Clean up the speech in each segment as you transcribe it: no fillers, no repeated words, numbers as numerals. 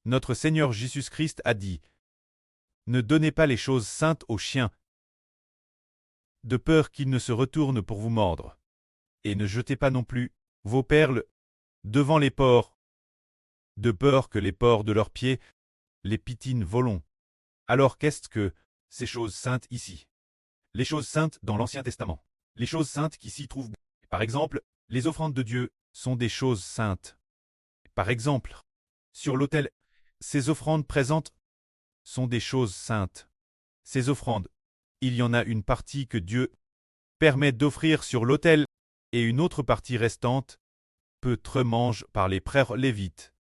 Notre Seigneur Jésus-Christ a dit: Ne donnez pas les choses saintes aux chiens, de peur qu'ils ne se retournent pour vous mordre. Et ne jetez pas non plus vos perles devant les porcs, de peur que les porcs de leurs pieds les piétinent volons. Alors qu'est-ce que ces choses saintes ici? Les choses saintes dans l'Ancien Testament. Les choses saintes qui s'y trouvent. Par exemple, les offrandes de Dieu sont des choses saintes. Par exemple, sur l'autel, ces offrandes présentes sont des choses saintes. Ces offrandes, il y en a une partie que Dieu permet d'offrir sur l'autel et une autre partie restante peut être mange par les frères lévites.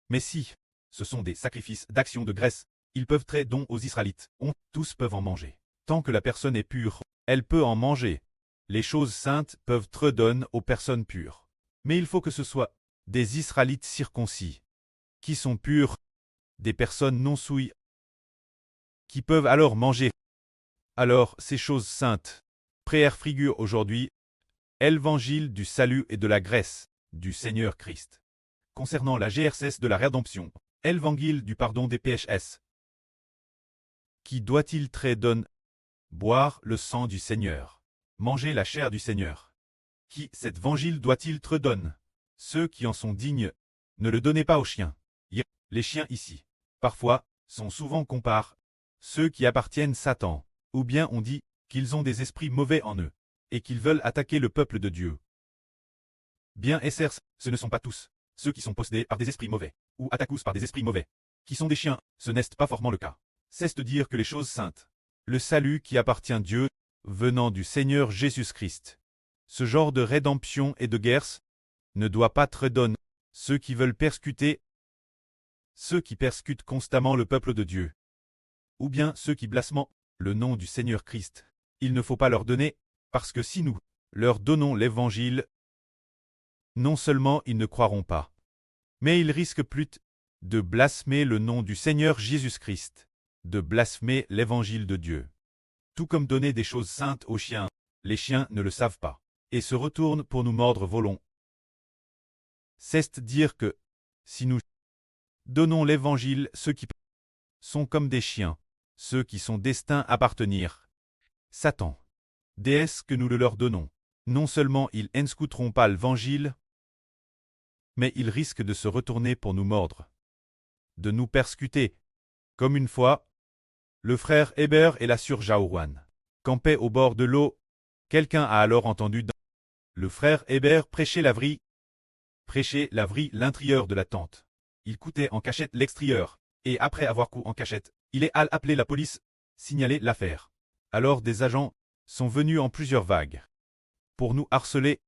Mais si ce sont des sacrifices d'action de grâce, ils peuvent être dons aux Israélites. Tous peuvent en manger. Tant que la personne est pure, elle peut en manger. Les choses saintes peuvent être données aux personnes pures. Mais il faut que ce soit des Israélites circoncis, qui sont purs, des personnes non souillées, qui peuvent alors manger. Alors, ces choses saintes, prière figure aujourd'hui, évangile du salut et de la grâce du Seigneur Christ. Concernant la GRCS de la rédemption, évangile du pardon des PHS. Qui doit-il très donner? Boire le sang du Seigneur. Manger la chair du Seigneur. Qui cet évangile doit-il te donner? Ceux qui en sont dignes, ne le donnez pas aux chiens. Les chiens ici, parfois, sont souvent comparés, ceux qui appartiennent Satan, ou bien on dit qu'ils ont des esprits mauvais en eux, et qu'ils veulent attaquer le peuple de Dieu. Bien SRS, ce ne sont pas tous, ceux qui sont possédés par des esprits mauvais, ou attaqués par des esprits mauvais, qui sont des chiens, ce n'est pas forcément le cas. C'est de dire que les choses saintes, le salut qui appartient à Dieu, venant du Seigneur Jésus-Christ. Ce genre de rédemption et de guerre ne doit pas être donné. Ceux qui veulent persécuter, ceux qui persécutent constamment le peuple de Dieu, ou bien ceux qui blasphèment le nom du Seigneur Christ, il ne faut pas leur donner, parce que si nous leur donnons l'évangile, non seulement ils ne croiront pas, mais ils risquent plus de blasphémer le nom du Seigneur Jésus-Christ, de blasphémer l'évangile de Dieu. Tout comme donner des choses saintes aux chiens, les chiens ne le savent pas, et se retournent pour nous mordre volons. C'est dire que, si nous donnons l'évangile, ceux qui sont comme des chiens, ceux qui sont destinés à appartenir Satan. Déesse que nous le leur donnons. Non seulement ils n'écouteront pas l'évangile, mais ils risquent de se retourner pour nous mordre, de nous persécuter. Comme une fois, le frère Hébert et la sœur Jaouane campaient au bord de l'eau. Quelqu'un a alors entendu le frère Hébert prêcher la vrille l'intérieur de la tente. Il coûtait en cachette l'extérieur, et après avoir couru en cachette, il est allé appeler la police, signaler l'affaire. Alors des agents sont venus en plusieurs vagues pour nous harceler,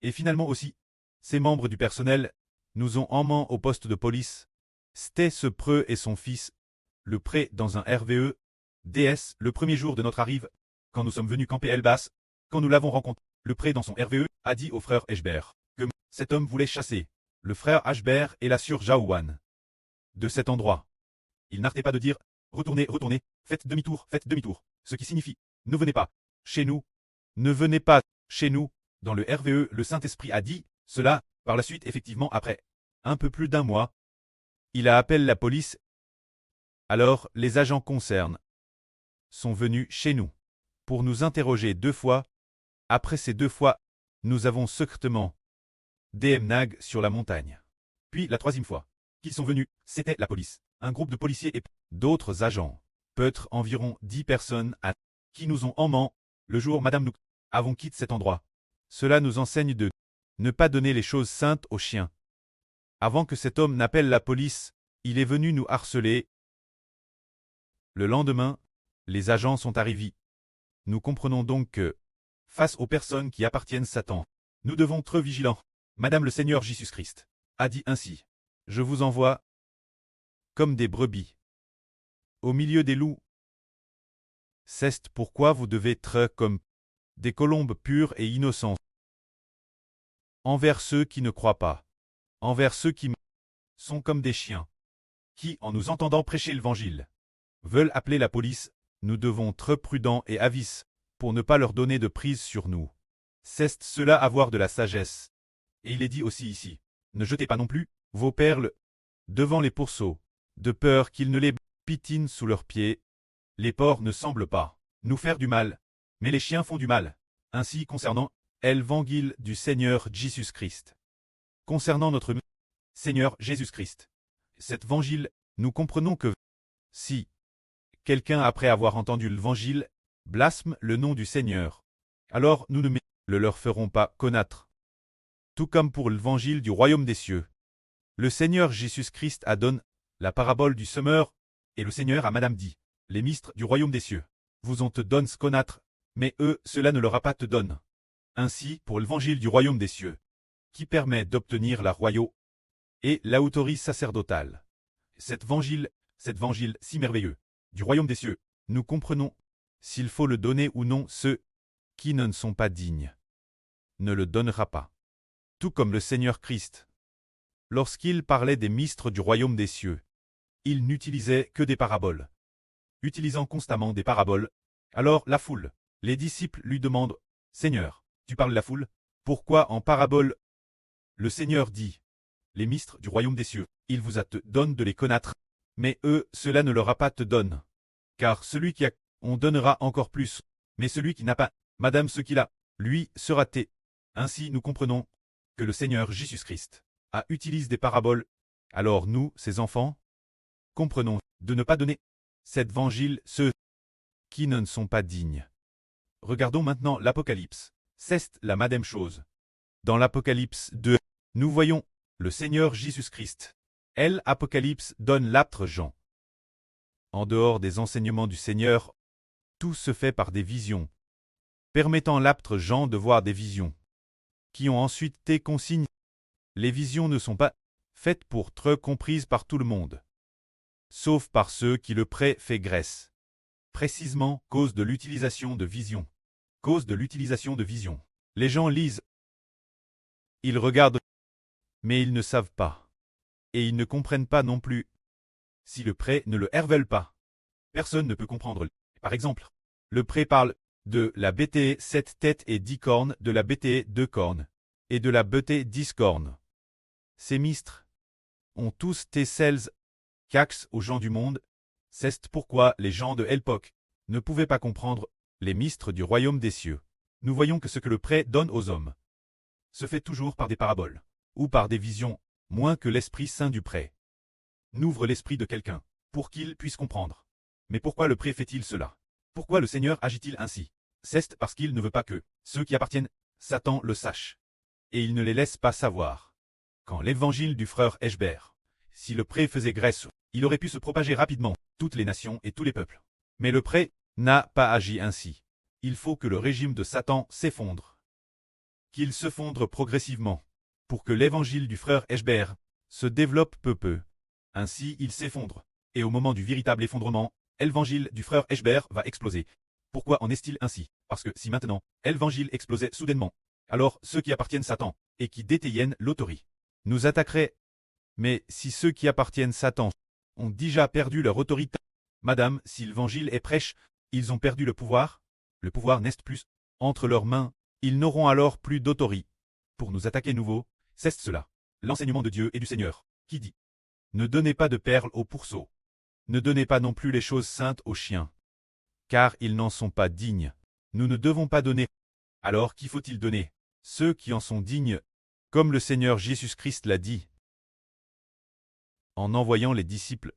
et finalement aussi, ces membres du personnel nous ont emmenés au poste de police. C'était ce preux et son fils, le pré dans un RVE, DS, le premier jour de notre arrivée, quand nous sommes venus camper Elbas, quand nous l'avons rencontré, le pré dans son RVE a dit au frère Hébert que cet homme voulait chasser le frère Hébert et la sœur Jaouane de cet endroit. Il n'arrêtait pas de dire « Retournez, retournez, faites demi-tour, ce qui signifie « Ne venez pas chez nous, ne venez pas chez nous ». Dans le RVE, le Saint-Esprit a dit cela. Par la suite, effectivement, après un peu plus d'un mois, il a appelé la police. Alors, les agents concernés sont venus chez nous pour nous interroger 2 fois. Après ces 2 fois, nous avons secrètement déménagé sur la montagne. Puis la 3e fois qu'ils sont venus, c'était la police, un groupe de policiers et d'autres agents, peut-être environ 10 personnes qui nous ont emmenés le jour Madame nous avons quitté cet endroit. Cela nous enseigne de ne pas donner les choses saintes aux chiens. Avant que cet homme n'appelle la police, il est venu nous harceler. Le lendemain, les agents sont arrivés. Nous comprenons donc que, face aux personnes qui appartiennent à Satan, nous devons être vigilants. Madame le Seigneur Jésus-Christ a dit ainsi: Je vous envoie comme des brebis au milieu des loups. C'est pourquoi vous devez être comme des colombes pures et innocentes envers ceux qui ne croient pas, envers ceux qui sont comme des chiens, qui, en nous entendant prêcher l'Évangile, veulent appeler la police. Nous devons être prudents et avis pour ne pas leur donner de prise sur nous. C'est cela avoir de la sagesse. Et il est dit aussi ici, ne jetez pas non plus vos perles devant les pourceaux, de peur qu'ils ne les piétinent sous leurs pieds. Les porcs ne semblent pas nous faire du mal, mais les chiens font du mal. Ainsi concernant l'évangile du Seigneur Jésus-Christ. Concernant notre Seigneur Jésus-Christ. Cet évangile, nous comprenons que si quelqu'un après avoir entendu l'évangile blasphème le nom du Seigneur, alors nous ne le leur ferons pas connaître. Tout comme pour l'évangile du royaume des cieux. Le Seigneur Jésus-Christ a donné la parabole du semeur, et le Seigneur a madame dit, les ministres du royaume des cieux vous ont te donne ce connaître, mais eux, cela ne leur a pas te donne. Ainsi, pour l'évangile du royaume des cieux, qui permet d'obtenir la royauté et l'autorité sacerdotale. Cet évangile si merveilleux, du royaume des cieux, nous comprenons, s'il faut le donner ou non, ceux qui ne sont pas dignes, ne le donnera pas. Tout comme le Seigneur Christ. Lorsqu'il parlait des ministres du royaume des cieux, il n'utilisait que des paraboles. Utilisant constamment des paraboles, alors la foule, les disciples lui demandent, « Seigneur, tu parles la foule, pourquoi en parabole ?» Le Seigneur dit, « Les ministres du royaume des cieux, il vous a te donne de les connaître, mais eux, cela ne leur a pas te donne. Car celui qui a, on donnera encore plus, mais celui qui n'a pas, madame ce qu'il a, lui sera té. » Ainsi nous comprenons que le Seigneur Jésus-Christ utilise des paraboles. Alors nous, ses enfants, comprenons de ne pas donner cet évangile ceux qui ne sont pas dignes. Regardons maintenant l'Apocalypse. C'est la même chose. Dans l'Apocalypse 2, nous voyons le Seigneur Jésus-Christ. L'Apocalypse donne l'apôtre Jean. En dehors des enseignements du Seigneur, tout se fait par des visions, permettant l'apôtre Jean de voir des visions, qui ont ensuite été consignées. Les visions ne sont pas faites pour être comprises par tout le monde, sauf par ceux qui le fait grâce. Précisément, cause de l'utilisation de visions. Cause de l'utilisation de visions. Les gens lisent. Ils regardent. Mais ils ne savent pas. Et ils ne comprennent pas non plus. Si le prêt ne le révèle pas, personne ne peut comprendre. Par exemple, le prêt parle de la bêté 7 têtes et 10 cornes, de la bêté 2 cornes, et de la bêté 10 cornes. Ces ministres ont tous été celles qu'axent aux gens du monde. C'est pourquoi les gens de l'époque ne pouvaient pas comprendre les ministres du royaume des cieux. Nous voyons que ce que le prêt donne aux hommes se fait toujours par des paraboles, ou par des visions, moins que l'Esprit Saint du prêt n'ouvre l'esprit de quelqu'un, pour qu'il puisse comprendre. Mais pourquoi le prêt fait-il cela? Pourquoi le Seigneur agit-il ainsi? C'est parce qu'il ne veut pas que ceux qui appartiennent Satan le sachent. Et il ne les laisse pas savoir. Quand l'évangile du frère Eschber, si le prêt faisait grâce, il aurait pu se propager rapidement, toutes les nations et tous les peuples. Mais le prêt n'a pas agi ainsi. Il faut que le régime de Satan s'effondre. Qu'il se fondre progressivement, pour que l'évangile du frère Eschber se développe peu à peu. Ainsi il s'effondre, et au moment du véritable effondrement, l'évangile du frère Eschber va exploser. Pourquoi en est-il ainsi? Parce que si maintenant, l'évangile explosait soudainement, alors ceux qui appartiennent Satan, et qui détiennent l'autorité, nous attaqueraient. Mais si ceux qui appartiennent Satan ont déjà perdu leur autorité, madame, si l'évangile est prêche, ils ont perdu le pouvoir n'est plus entre leurs mains, ils n'auront alors plus d'autorité. Pour nous attaquer nouveau, c'est cela, l'enseignement de Dieu et du Seigneur, qui dit, ne donnez pas de perles aux pourceaux, ne donnez pas non plus les choses saintes aux chiens, car ils n'en sont pas dignes. Nous ne devons pas donner. Alors qui faut-il donner? Ceux qui en sont dignes, comme le Seigneur Jésus-Christ l'a dit. En envoyant les disciples,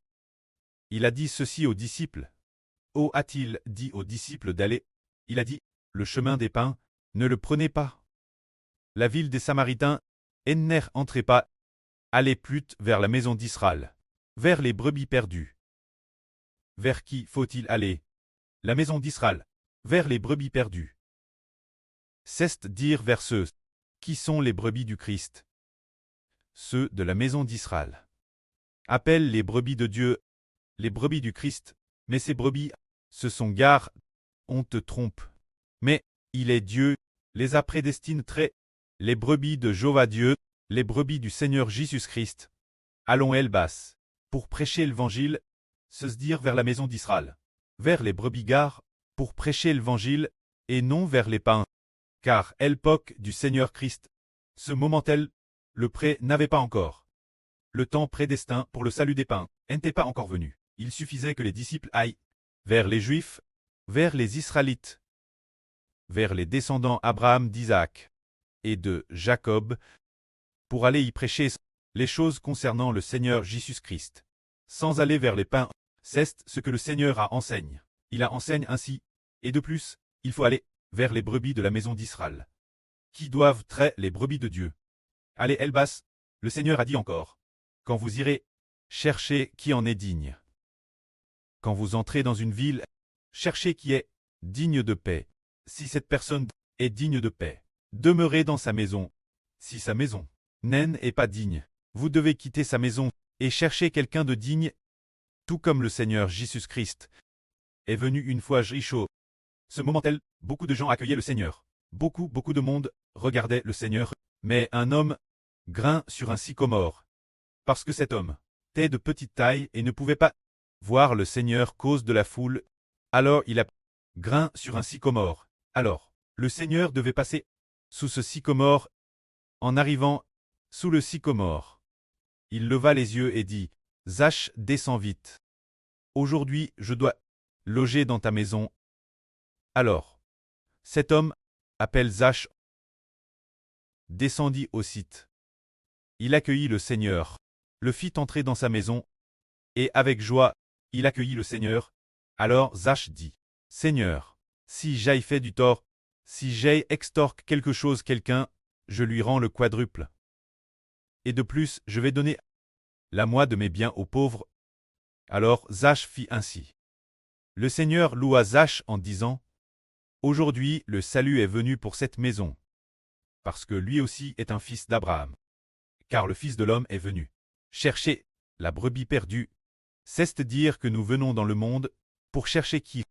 il a dit ceci aux disciples. Oh, a-t-il dit aux disciples d'aller? Il a dit, le chemin des pains, ne le prenez pas. La ville des Samaritains, entrez pas. Allez plutôt vers la maison d'Israël, vers les brebis perdues. Vers qui faut-il aller? La maison d'Israël, vers les brebis perdues. C'est dire vers ceux qui sont les brebis du Christ. Ceux de la maison d'Israël. Appelle les brebis de Dieu, les brebis du Christ, mais ces brebis, ce sont gare, on te trompe. Mais, il est Dieu, les a prédestinées très, les brebis de Jéhovah Dieu, les brebis du Seigneur Jésus-Christ. Allons Elbas, pour prêcher l'évangile, se dire vers la maison d'Israël, vers les brebis gares, pour prêcher l'évangile, et non vers les pains. Car l'époque du Seigneur Christ, ce moment-tel, le prêt n'avait pas encore Le temps prédestin pour le salut des païens n'était pas encore venu. Il suffisait que les disciples aillent vers les Juifs, vers les Israélites, vers les descendants Abraham d'Isaac et de Jacob, pour aller y prêcher les choses concernant le Seigneur Jésus-Christ. Sans aller vers les païens, c'est ce que le Seigneur a enseigne. Il a enseigne ainsi, et de plus, il faut aller vers les brebis de la maison d'Israël, qui doivent traiter les brebis de Dieu. Allez, Elbas, le Seigneur a dit encore. Quand vous irez, cherchez qui en est digne. Quand vous entrez dans une ville, cherchez qui est digne de paix. Si cette personne est digne de paix, demeurez dans sa maison. Si sa maison n'est pas digne, vous devez quitter sa maison et chercher quelqu'un de digne, tout comme le Seigneur Jésus-Christ est venu une fois Richaud. Ce moment-là, beaucoup de gens accueillaient le Seigneur. Beaucoup de monde regardait le Seigneur, mais un homme grin sur un sycomore. Parce que cet homme était de petite taille et ne pouvait pas voir le Seigneur cause de la foule, alors il a grin sur un sycomore. Alors, le Seigneur devait passer sous ce sycomore. En arrivant sous le sycomore, il leva les yeux et dit, « Zach, descends vite. Aujourd'hui, je dois loger dans ta maison. » Alors, cet homme, appelé Zach, descendit au site. Il accueillit le Seigneur, le fit entrer dans sa maison, et avec joie, il accueillit le Seigneur. Alors Zach dit, « Seigneur, si j'ai fait du tort, si j'ai extorqué quelque chose quelqu'un, je lui rends le quadruple. Et de plus, je vais donner la moitié de mes biens aux pauvres. » Alors Zach fit ainsi. Le Seigneur loua Zach en disant, « Aujourd'hui le salut est venu pour cette maison, parce que lui aussi est un fils d'Abraham. Car le Fils de l'homme est venu chercher la brebis perdue. C'est dire que nous venons dans le monde pour chercher qui?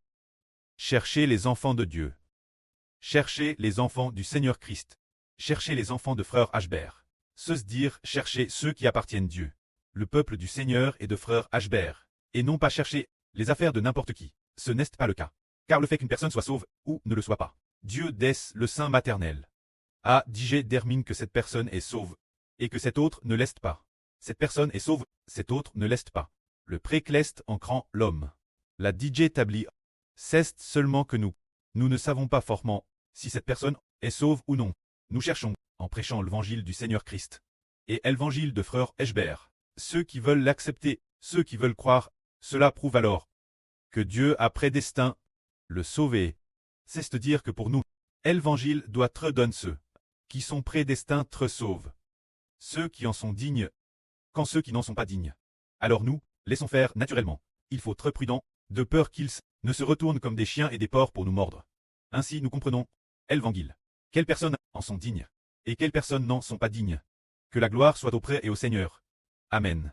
Chercher les enfants de Dieu. Chercher les enfants du Seigneur Christ. Chercher les enfants de frère Ashbert. Se dire chercher ceux qui appartiennent Dieu. Le peuple du Seigneur et de frère Ashbert. Et non pas chercher les affaires de n'importe qui. Ce n'est pas le cas. Car le fait qu'une personne soit sauve, ou ne le soit pas, Dieu dès le sein maternel a dit d'Hermine que cette personne est sauve, et que cet autre ne l'est pas. Cette personne est sauve, cet autre ne l'est pas. Le précleste en cran l'homme. La DJ établit, c'est seulement que nous ne savons pas fortement si cette personne est sauve ou non. Nous cherchons, en prêchant l'évangile du Seigneur Christ, et l'évangile de frère Ashbert, ceux qui veulent l'accepter, ceux qui veulent croire, cela prouve alors que Dieu a prédestiné le sauver. C'est-à-dire que pour nous, l'évangile doit être donné ceux qui sont prédestinés être sauvent. Ceux qui en sont dignes, quand ceux qui n'en sont pas dignes. Alors nous, laissons faire naturellement. Il faut être prudent, de peur qu'ils ne se retournent comme des chiens et des porcs pour nous mordre. Ainsi nous comprenons l'évangile. Quelles personnes en sont dignes, et quelles personnes n'en sont pas dignes. Que la gloire soit auprès et au Seigneur. Amen.